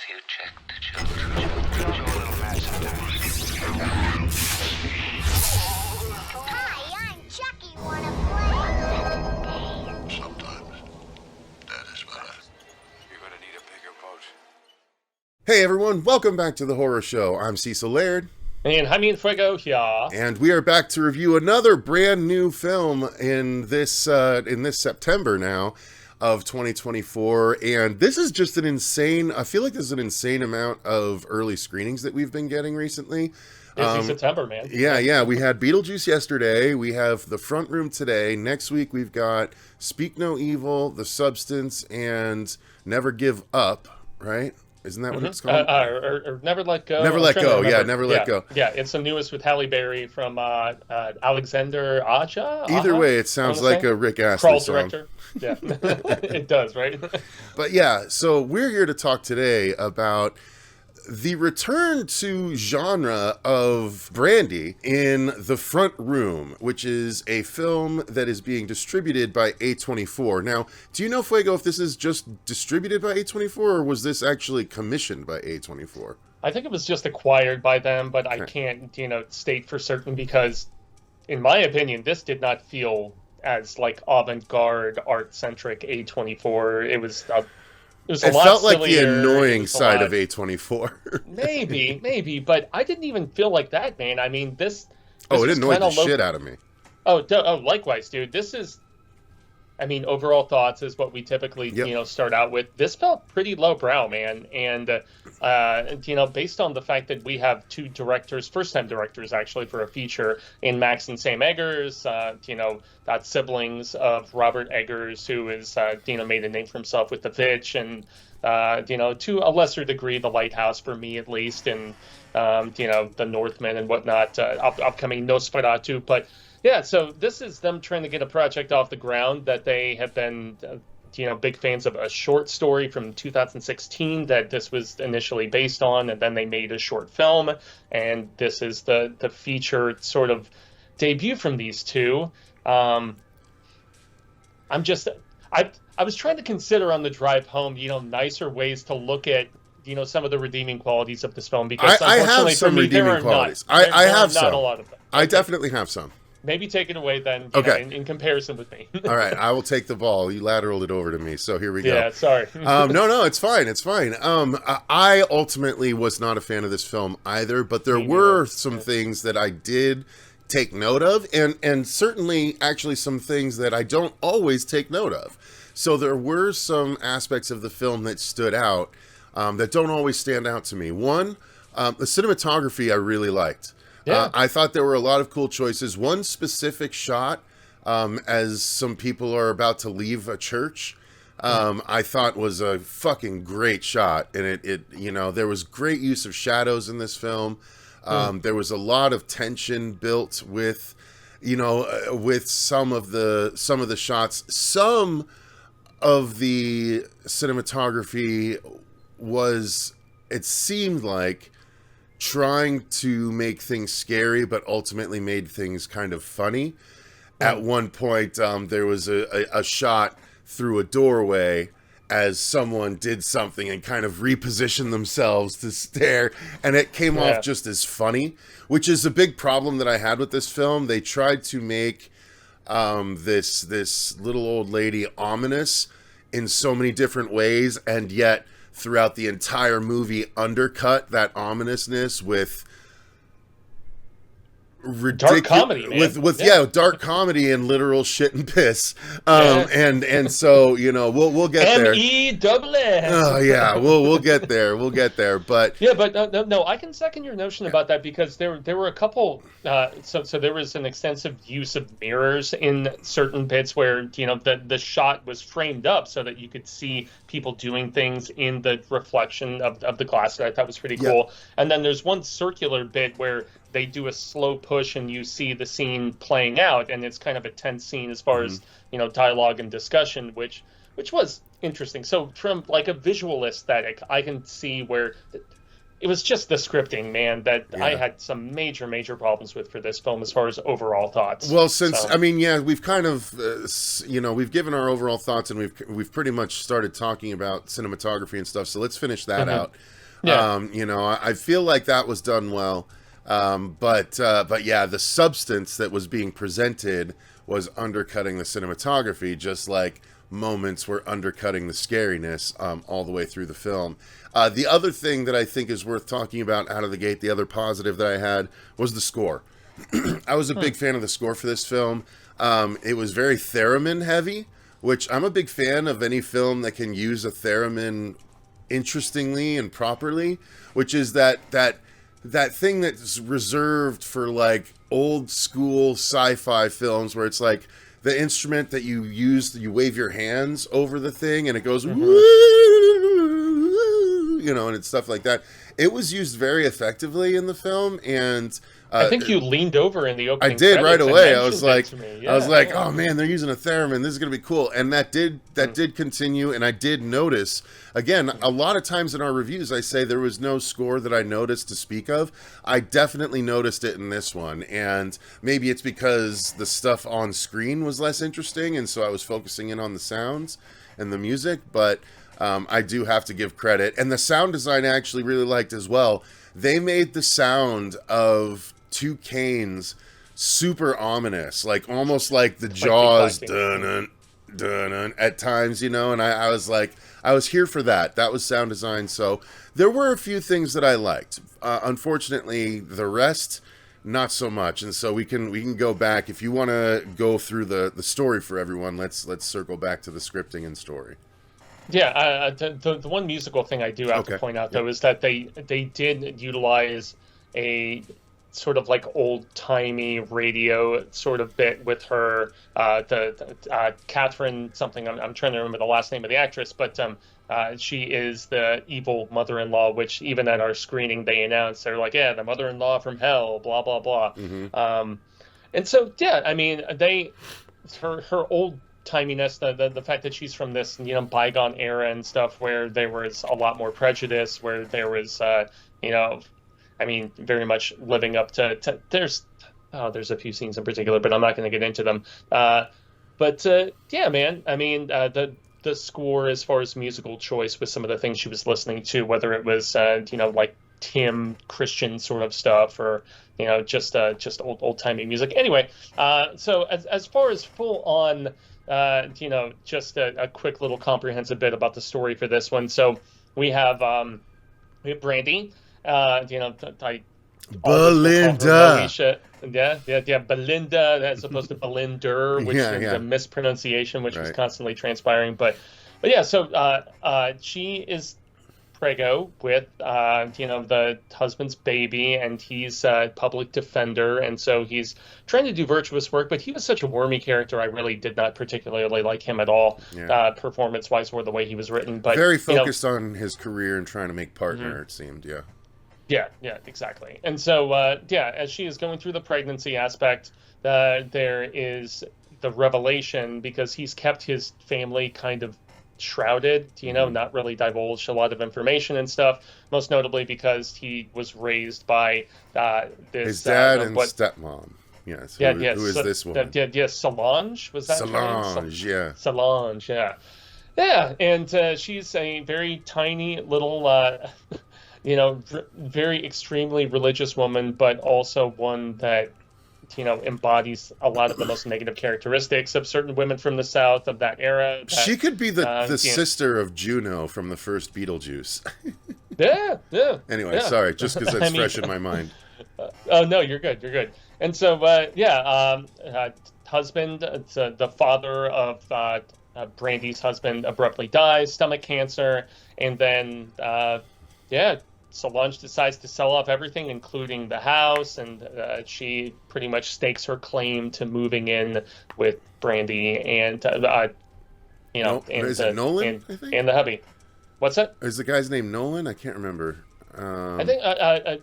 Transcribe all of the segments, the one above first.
you check the children? Show a little mad sometimes. Hi, I'm Chucky. Wanna play? Sometimes. That is what You're gonna need a bigger boat. Hey everyone, welcome back to the Horror Show. I'm Cecil Laird. And Jaime Fuego here. And we are back to review another brand new film in this September now of 2024. And this is just I feel like there's an insane amount of early screenings that we've been getting recently. Busy September, man. Yeah. We had Beetlejuice yesterday. We have The Front Room today. Next week we've got Speak No Evil, The Substance, and Never Give Up, right? Isn't that what it's called? Or Never Let Go. Never Let Go. Yeah, Never Let Go. Yeah, it's the newest with Halle Berry from Alexander Aja. Either way, it sounds like a Rick Astley Crawl song. director. Yeah, it does, right? But yeah, so we're here to talk today about the return to genre of brandy in The Front Room, which is a film that is being distributed by A24. Now, do you know, Fuego, if this is just distributed by A24 or was this actually commissioned by A24? I think it was just acquired by them, but I can't, state for certain because, in my opinion, this did not feel as like avant-garde, art-centric A24. It felt like the annoying side of A24. maybe, but I didn't even feel like that, man. I mean, this it annoyed the shit out of me. Oh, likewise, dude. This is, overall thoughts is what we typically, start out with. This felt pretty lowbrow, man. And, based on the fact that we have two directors, first-time directors, actually, for a feature in Max and Sam Eggers, got siblings of Robert Eggers, who is, made a name for himself with The Vitch, and, to a lesser degree, The Lighthouse, for me at least, and, The Northman and whatnot, upcoming Nosferatu, but yeah, so this is them trying to get a project off the ground that they have been, big fans of a short story from 2016 that this was initially based on, and then they made a short film, and this is the feature sort of debut from these two. I was trying to consider on the drive home, nicer ways to look at some of the redeeming qualities of this film, because I have some redeeming qualities. I have some. Not a lot of them. I definitely have some. Maybe take it away then, okay. In comparison with me. All right, I will take the ball. You lateraled it over to me, so here we go. Yeah, sorry. No, it's fine. It's fine. I ultimately was not a fan of this film either, but there were some things that I did take note of, and certainly actually some things that I don't always take note of. So there were some aspects of the film that stood out that don't always stand out to me. One, the cinematography I really liked. Yeah. I thought there were a lot of cool choices. One specific shot, as some people are about to leave a church, I thought was a fucking great shot. And it there was great use of shadows in this film. There was a lot of tension built with, with some of the shots. Some of the cinematography was, it seemed like, trying to make things scary, but ultimately made things kind of funny. At one point, there was a shot through a doorway as someone did something and kind of repositioned themselves to stare, and it came off just as funny, which is a big problem that I had with this film. They tried to make this little old lady ominous in so many different ways, and yet throughout the entire movie undercut that ominousness with dark comedy, man. with dark comedy and literal shit and piss. And so, we'll get there. MESS. Oh yeah, we'll get there. We'll get there. But yeah, but no, I can second your notion about that, because there were a couple. So there was an extensive use of mirrors in certain bits where the shot was framed up so that you could see people doing things in the reflection of the glass. That I thought was pretty cool. And then there's one circular bit where they do a slow push and you see the scene playing out, and it's kind of a tense scene as far as dialogue and discussion, which was interesting. So from like a visual aesthetic, I can see where it was just the scripting, man, that Yeah. I had some major problems with for this film as far as overall thoughts. Well, since So, I mean, yeah, we've kind of, we've given our overall thoughts, and we've pretty much started talking about cinematography and stuff. So let's finish that out. Yeah. I feel like that was done well, but yeah, the substance that was being presented was undercutting the cinematography, just like moments were undercutting the scariness all the way through the film. The other thing that I think is worth talking about out of the gate, the other positive that I had, was the score. I was a big fan of the score for this film. It was very theremin heavy, which I'm a big fan of any film that can use a theremin interestingly and properly, which is that thing that's reserved for like old school sci-fi films where it's like the instrument that you use, you wave your hands over the thing and it goes and it's stuff like that. It was used very effectively in the film, and I think you leaned over in the opening. I did right credits and away. I mentioned was it like, to me. Yeah. oh man, they're using a theremin. This is gonna be cool, and that did continue. And I did notice again a lot of times in our reviews, I say there was no score that I noticed to speak of. I definitely noticed it in this one, and maybe it's because the stuff on screen was less interesting, and so I was focusing in on the sounds and the music, but. I do have to give credit. And the sound design I actually really liked as well. They made the sound of two canes super ominous, like almost like the Jaws dun dun at times, and I was like, I was here for that. That was sound design. So there were a few things that I liked. Unfortunately, the rest, not so much. And so we can go back. If you want to go through the story for everyone, let's circle back to the scripting and story. Yeah, the one musical thing I do have to point out, though, is that they did utilize a sort of like old-timey radio sort of bit with her, Catherine something, I'm trying to remember the last name of the actress, but she is the evil mother-in-law, which even at our screening they announced, they're like, yeah, the mother-in-law from hell, blah, blah, blah. Mm-hmm. And so, yeah, I mean, her old timiness, the fact that she's from this bygone era and stuff where there was a lot more prejudice, where there was very much living up to there's a few scenes in particular, but I'm not going to get into them. Yeah, man, I mean, the score as far as musical choice with some of the things she was listening to, whether it was like Tim Christian sort of stuff or just old timey music. Anyway, so as far as full on. Just a quick little comprehensive bit about the story for this one. So we have Brandy, Belinda. Yeah, Belinda as opposed to Belinder, which is a mispronunciation, which was constantly transpiring. But yeah, so she is prego with the husband's baby, and he's a public defender, and so he's trying to do virtuous work, but he was such a wormy character. I really did not particularly like him at all, performance wise or the way he was written. But very focused on his career and trying to make partner, it seemed. Yeah, exactly. And so as she is going through the pregnancy aspect, there is the revelation, because he's kept his family kind of shrouded, not really divulged a lot of information and stuff, most notably because he was raised by his dad and stepmom. Yes. Who is this woman? Solange, was that Solange? Solange, yeah, and she's a very tiny little very extremely religious woman, but also one that embodies a lot of the most negative characteristics of certain women from the South of that era. She could be the sister of Juno from the first Beetlejuice. Yeah. Anyway, sorry, just because it's fresh in my mind. Oh, no, you're good. And so, husband, the father of Brandy's husband abruptly dies, stomach cancer, and then, Solange decides to sell off everything, including the house, and she pretty much stakes her claim to moving in with Brandy and, is it Nolan? I think? And the hubby. What's that? Is the guy's name Nolan? I can't remember. I think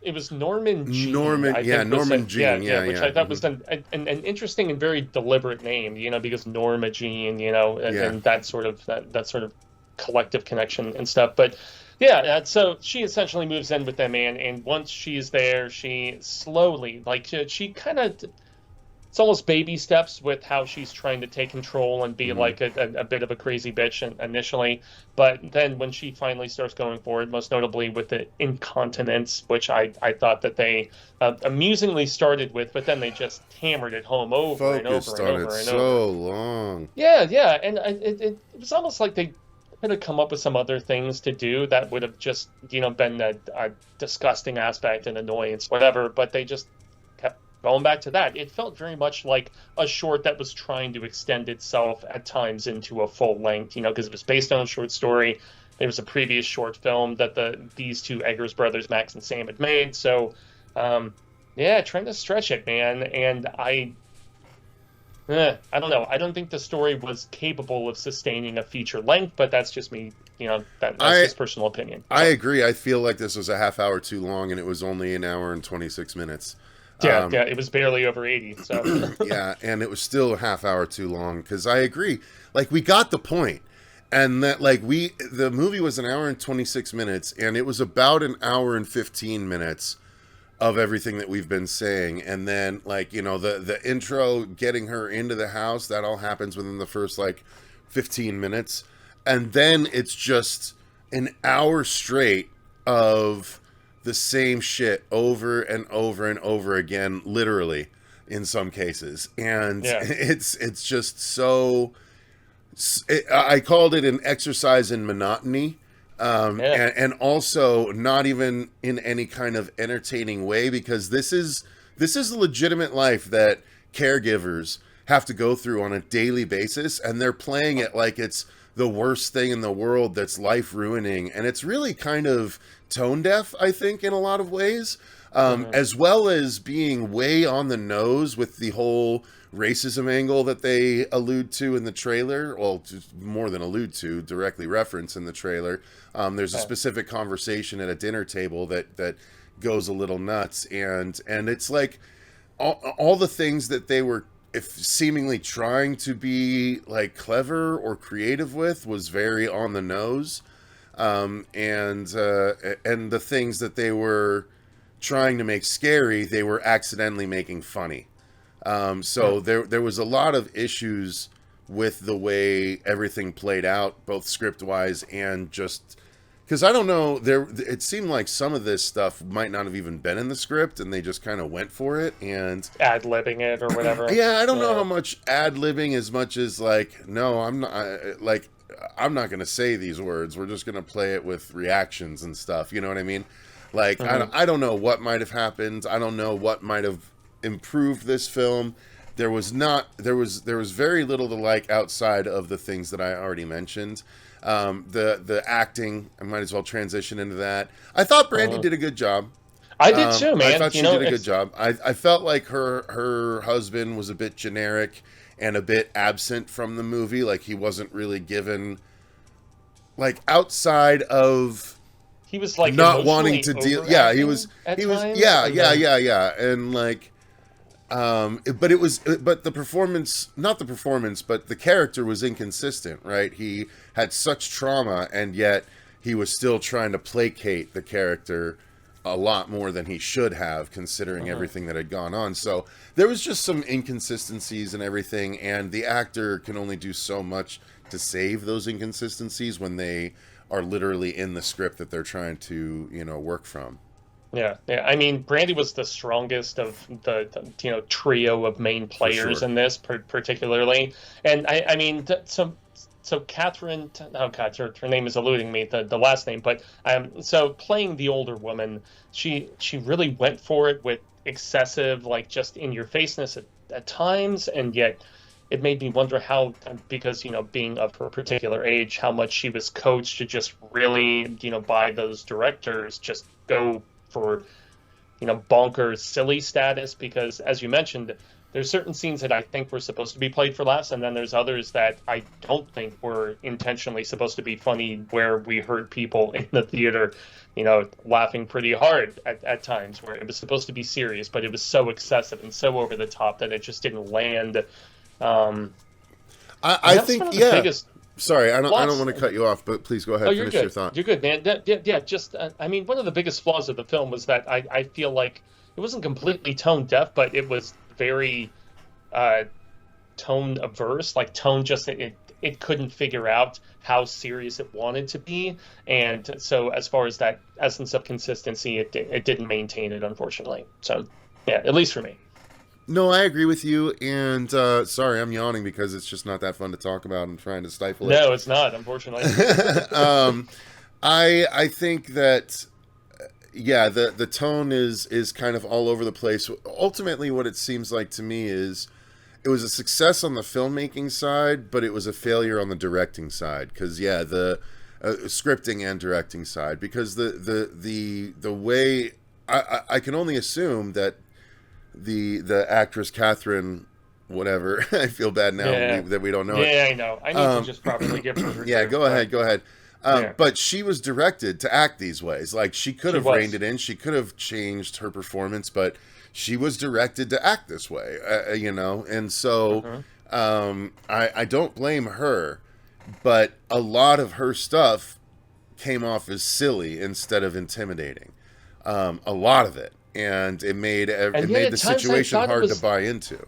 it was Norman Jean. Norman Jean. Yeah, which I thought was an interesting and very deliberate name, because Norma Jean, and that sort of collective connection and stuff. But Yeah, so she essentially moves in with them, and once she's there, she slowly, like, she kind of, it's almost baby steps with how she's trying to take control and be like a bit of a crazy bitch initially. But then when she finally starts going forward, most notably with the incontinence, which I thought that they amusingly started with, but then they just hammered it home over and over Focused and on over it and so over. long. Yeah, and it was almost like they could have come up with some other things to do that would have just, been a disgusting aspect and annoyance, whatever, but they just kept going back to that. It felt very much like a short that was trying to extend itself at times into a full length, because it was based on a short story. There was a previous short film that these two Eggers brothers, Max and Sam, had made. So, trying to stretch it, man. And I don't know. I don't think the story was capable of sustaining a feature length, but that's just me. That's just personal opinion. I agree. I feel like this was a half hour too long, and it was only an hour and 26 minutes. Yeah, it was barely over 80. So yeah, and it was still a half hour too long, because I agree. Like, we got the point, and that the movie was an hour and 26 minutes, and it was about an hour and 15 minutes of everything that we've been saying. And then, the intro, getting her into the house, that all happens within the first 15 minutes, and then it's just an hour straight of the same shit over and over and over again, literally, in some cases. And it's just so... I called it an exercise in monotony. And also not even in any kind of entertaining way, because this is a legitimate life that caregivers have to go through on a daily basis, and they're playing it like it's the worst thing in the world that's life ruining. And it's really kind of tone deaf, I think, in a lot of ways, as well as being way on the nose with the whole racism angle that they allude to in the trailer. Well, more than allude to, directly reference in the trailer. There's a specific conversation at a dinner table that goes a little nuts, and it's like all the things that they were seemingly trying to be clever or creative with was very on the nose, and the things that they were trying to make scary, they were accidentally making funny. So there was a lot of issues with the way everything played out, both script-wise and just... Because I don't know, it seemed like some of this stuff might not have even been in the script, and they just kind of went for it, and... Ad-libbing it or whatever. Yeah, I don't know how much ad-libbing as much as, no, I'm not... I'm not going to say these words. We're just going to play it with reactions and stuff, you know what I mean? I don't know what might have happened. I don't know what might have improved this film. There was very little to like outside of the things that I already mentioned. The acting, I might as well transition into that. I thought Brandy did a good job. I did too, man. I thought she did a good job. I felt like her husband was a bit generic and a bit absent from the movie. Like, he wasn't really given, outside of... He was not wanting to deal. Yeah, he was. And but the performance, not the performance, but the character was inconsistent, right? He had such trauma, and yet he was still trying to placate the character a lot more than he should have, considering everything that had gone on. So there was just some inconsistencies and everything, and the actor can only do so much to save those inconsistencies when they are literally in the script that they're trying to, work from. Yeah. I mean, Brandy was the strongest of the trio of main players in this, particularly. And I mean, so Catherine, oh God, her name is eluding me, the last name, but so playing the older woman, she really went for it with excessive, just in your faceness at times, and yet it made me wonder how, because, being of her particular age, how much she was coached to just really, by those directors, just go for, bonkers, silly status. Because, as you mentioned, there's certain scenes that I think were supposed to be played for laughs, and then there's others that I don't think were intentionally supposed to be funny, where we heard people in the theater, laughing pretty hard at times, where it was supposed to be serious, but it was so excessive and so over the top that it just didn't land. I think, biggest Sorry, I don't Lots- want to cut you off, but please go ahead. Oh, you're Finish good. your thought. You're good, man. Yeah. Just, I mean, one of the biggest flaws of the film was that I feel like it wasn't completely tone deaf, but it was very tone averse. Like tone, just it couldn't figure out how serious it wanted to be, and so as far as that essence of consistency, it didn't maintain it, unfortunately. So, yeah, at least for me. No, I agree with you, and sorry, I'm yawning because it's just not that fun to talk about and trying to stifle it. No, it's not, unfortunately. I think that the tone is kind of all over the place. Ultimately, what it seems like to me is it was a success on the filmmaking side, but it was a failure on the directing side. Because the scripting and directing side, because the way I can only assume that the actress Catherine, whatever, I feel bad now that we don't know it. Yeah, I know. I need to just properly give her. Yeah, go ahead. But she was directed to act these ways. Like, she could have reined it in. She could have changed her performance, but she was directed to act this way, And so I don't blame her, but a lot of her stuff came off as silly instead of intimidating. A lot of it. And it made the situation hard to buy into.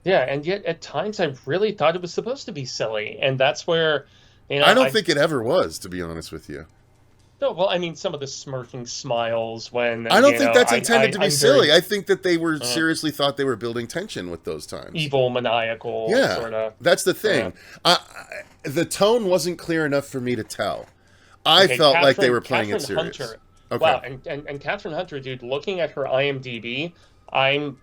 Yeah, and yet at times I really thought it was supposed to be silly. And that's where... I don't think it ever was, to be honest with you. No, well, I mean, some of the smirking smiles when... I don't think that's intended to be silly. I think that they were seriously thought they were building tension with those times. Evil, maniacal, sort of. That's the thing. The tone wasn't clear enough for me to tell. I felt like they were playing it serious. Hunter. Okay. Wow, and Catherine Hunter, dude, looking at her IMDb, I'm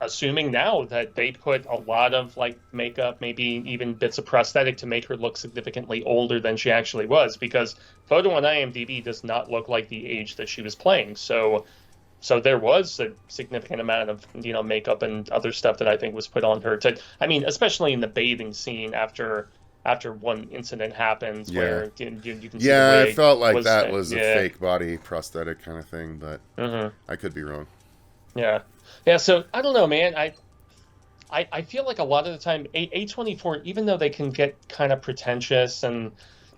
assuming now that they put a lot of like makeup, maybe even bits of prosthetic to make her look significantly older than she actually was, because photo on IMDb does not look like the age that she was playing. So there was a significant amount of makeup and other stuff that I think was put on her especially in the bathing scene after one incident happens where you can see the wig I felt like that was a fake body prosthetic kind of thing, but I could be wrong. Yeah, so I don't know, man. I feel like a lot of the time A24, even though they can get kind of pretentious and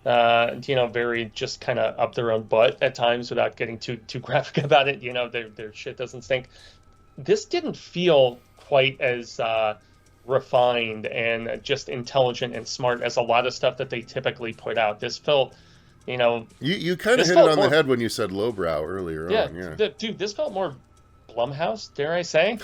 very just kind of up their own butt at times without getting too graphic about it, their shit doesn't stink. This didn't feel quite as refined and just intelligent and smart as a lot of stuff that they typically put out. This felt, you kind of hit it on the head when you said lowbrow earlier on. Yeah, dude, this felt more Blumhouse, dare I say?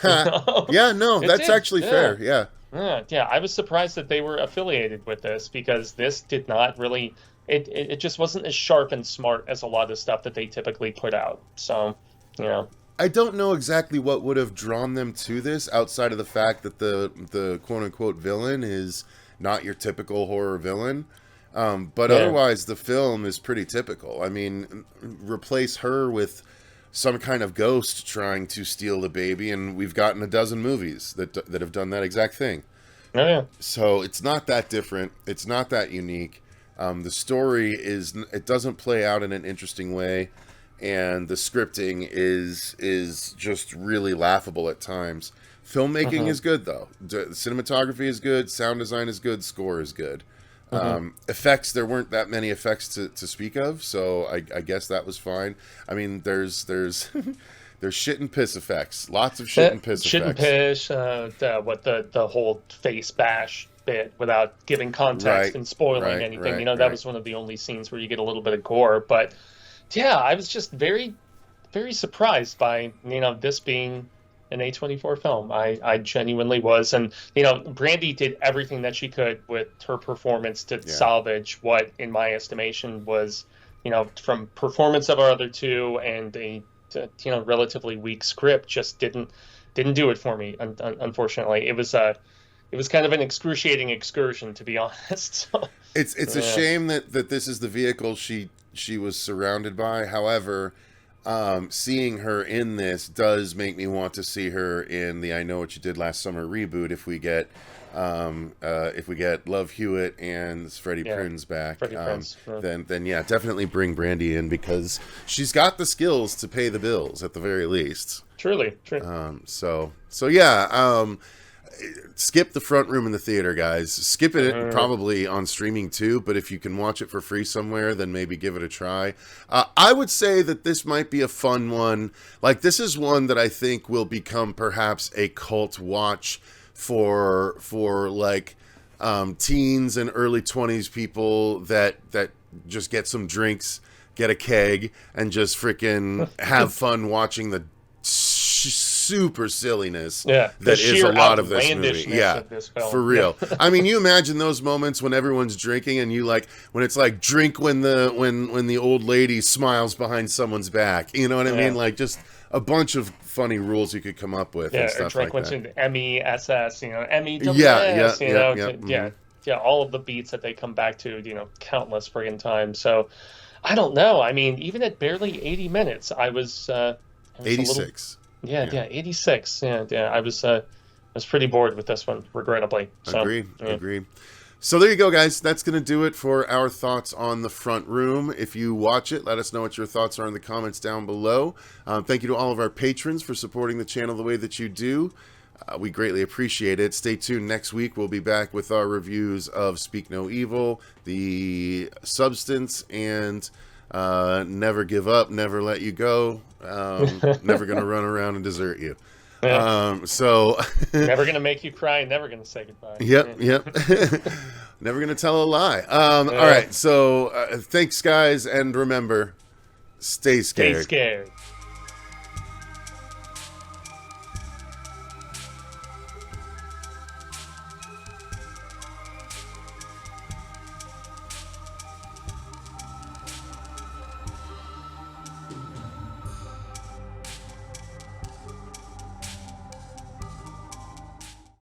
Yeah, no, that's actually fair. Yeah, I was surprised that they were affiliated with this, because this did not really. It just wasn't as sharp and smart as a lot of stuff that they typically put out. So, I don't know exactly what would have drawn them to this outside of the fact that the quote-unquote villain is not your typical horror villain. But otherwise, the film is pretty typical. I mean, replace her with some kind of ghost trying to steal the baby, and we've gotten a dozen movies that have done that exact thing. Oh, yeah. So it's not that different. It's not that unique. The story it doesn't play out in an interesting way. And the scripting is just really laughable at times. Filmmaking is good, though. The cinematography is good. Sound design is good. Score is good. Effects, there weren't that many effects to speak of, so I guess that was fine. I mean, there's shit and piss effects. Lots of shit and piss effects. Shit and piss, the whole face bash bit without giving context and spoiling anything. That was one of the only scenes where you get a little bit of gore, but... Yeah, I was just very, very surprised by, this being an A24 film. I genuinely was. And, Brandy did everything that she could with her performance to salvage what, in my estimation, was, from performance of our other two and a, relatively weak script, just didn't do it for me, unfortunately. It was kind of an excruciating excursion, to be honest. It's a shame that this is the vehicle she was surrounded by. However, seeing her in this does make me want to see her in the I Know What You Did Last Summer reboot if we get Love Hewitt and Freddie Prinze back. Then definitely bring Brandy in, because she's got the skills to pay the bills at the very least. Truly. skip the front room in the theater, guys. Skip it probably on streaming too, but if you can watch it for free somewhere, then maybe give it a try. I would say that this might be a fun one. Like, this is one that I think will become perhaps a cult watch for like teens and early 20s people that just get some drinks, get a keg, and just freaking have fun watching the super silliness that is a lot of this movie. Yeah, of this film. For real. I mean, you imagine those moments when everyone's drinking and you like, when it's like drink when the old lady smiles behind someone's back. You know what I mean? Like, just a bunch of funny rules you could come up with and stuff like that. Drink when MESS, ME, all of the beats that they come back to, countless friggin' times. So, I don't know. I mean, even at barely 80 minutes, I was 86. 86. Yeah. I was pretty bored with this one, regrettably. So, Agreed. So there you go, guys. That's going to do it for our thoughts on The Front Room. If you watch it, let us know what your thoughts are in the comments down below. Thank you to all of our patrons for supporting the channel the way that you do. We greatly appreciate it. Stay tuned. Next week, we'll be back with our reviews of Speak No Evil, The Substance, and Never Give Up, Never Let You Go. Never Gonna Run Around and Desert You. So never gonna make you cry, never gonna say goodbye. Yep. Never gonna tell a lie. All right, so thanks, guys, and remember, stay scared. Stay scared.